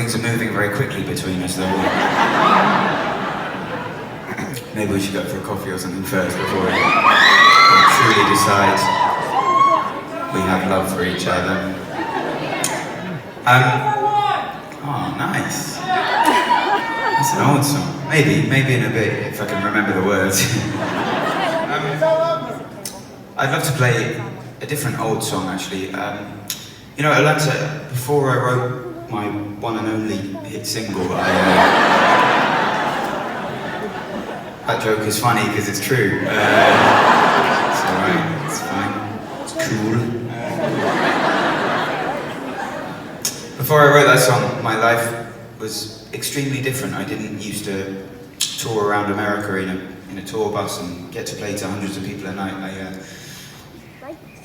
things are moving very quickly between us, though. Maybe we should go for a coffee or something first before we truly decide we have love for each other. Oh, nice. That's an old song. Maybe in a bit, if I can remember the words. I'd love to play a different old song, actually. You know, Atlanta, before I wrote my one and only hit single, that joke is funny because it's true. It's alright, it's fine, it's cool. Before I wrote that song, my life was extremely different. I didn't used to tour around America in a tour bus and get to play to hundreds of people a night.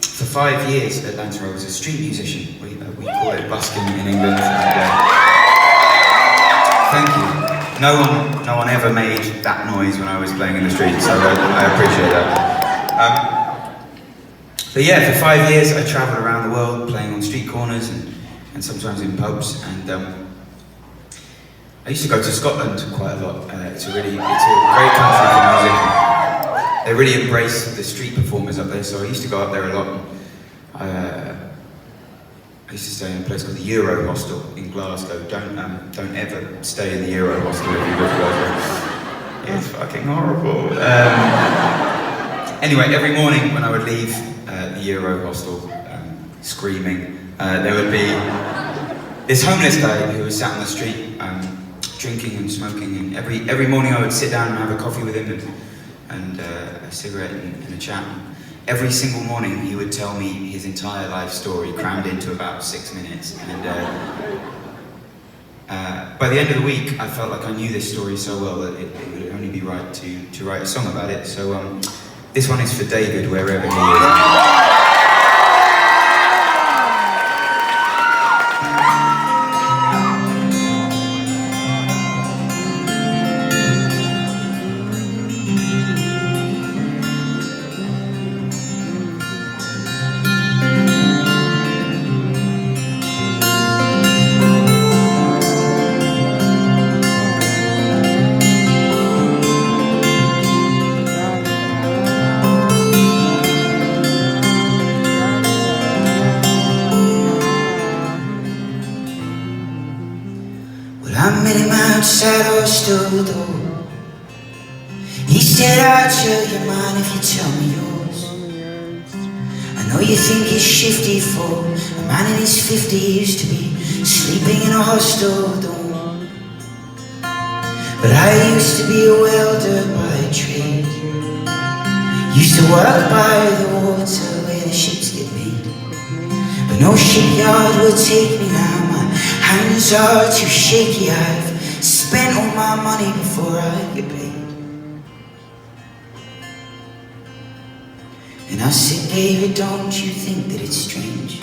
For 5 years at Atlanta, I was a street musician. We call it busking in England. Thank you. No one ever made that noise when I was playing in the street, so I appreciate that. But yeah, for 5 years I travelled around the world playing on street corners and sometimes in pubs, and I used to go to Scotland quite a lot. It's a great country for music. They really embrace the street performers up there, so I used to go up there a lot. I used to stay in a place called the Euro Hostel in Glasgow. Don't ever stay in the Euro Hostel if you go to Glasgow. It's fucking horrible. Anyway, every morning when I would leave the Euro Hostel, screaming, there would be this homeless guy who was sat on the street, drinking and smoking, and every morning I would sit down and have a coffee with him and a cigarette and a chat. Every single morning he would tell me his entire life story crammed into about 6 minutes, and by the end of the week I felt like I knew this story so well that it would only be right to write a song about it. So this one is for David, wherever he is. I met him outside our store door. He said, I'll tell you mine if you tell me yours. I know you think he's shifty for a man in his 50s to be sleeping in a hostel dorm. But I used to be a welder by trade. Used to work by the water where the ships get made. But no shipyard will take me now. Hands are too shaky, I've spent all my money before I get paid. And I said, David, don't you think that it's strange?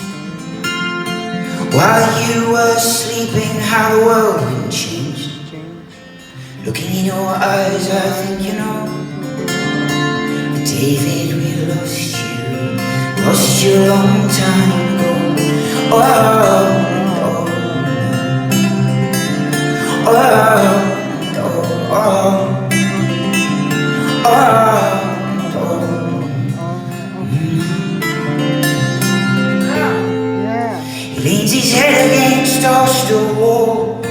While you were sleeping, how the world wouldn't change. Looking in your eyes, I think you know. David, we lost you a long time ago. Oh, He leans his head against our stone wall.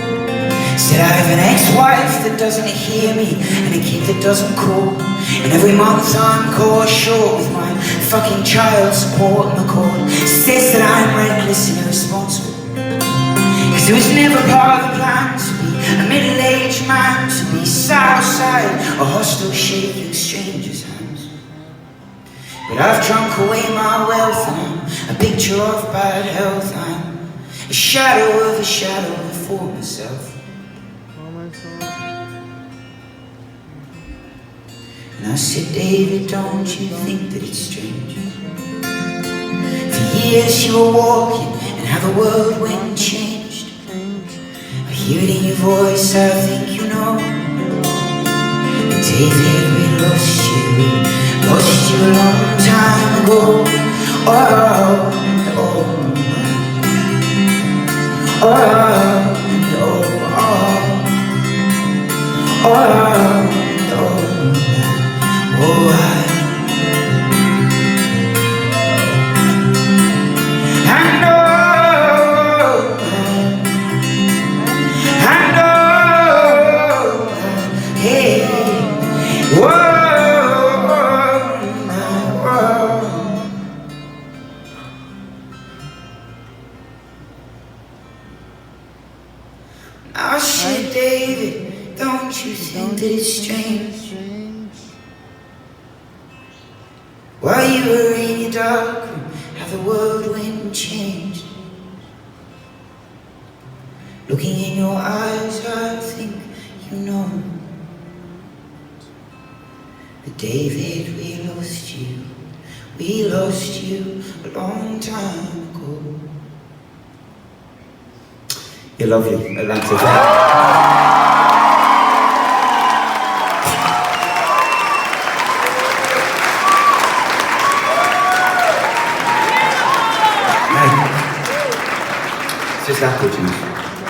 Said I have an ex-wife that doesn't hear me and a kid that doesn't call. And every month I'm caught short with my fucking child support, and the court says that I'm reckless and irresponsible. Cause it was never part of the plan to be a middle-aged man, to be sat outside a hostel shaking strangers' hands. But I've drunk away my wealth and I'm a picture of bad health. I'm a shadow of a former self. And I said, David, don't you think that it's strange? For years you were walking and how the world went changed. I hear it in your voice, I think you know. David, we lost you a long time ago. Oh, oh, oh, oh, oh. Oh shit, David, don't you think that it's strange? While you were in your dark room, how the world went and changed. Looking in your eyes, I think you know. But David, we lost you. We lost you a long time ago. You love you, Atlanta. It's just apple juice.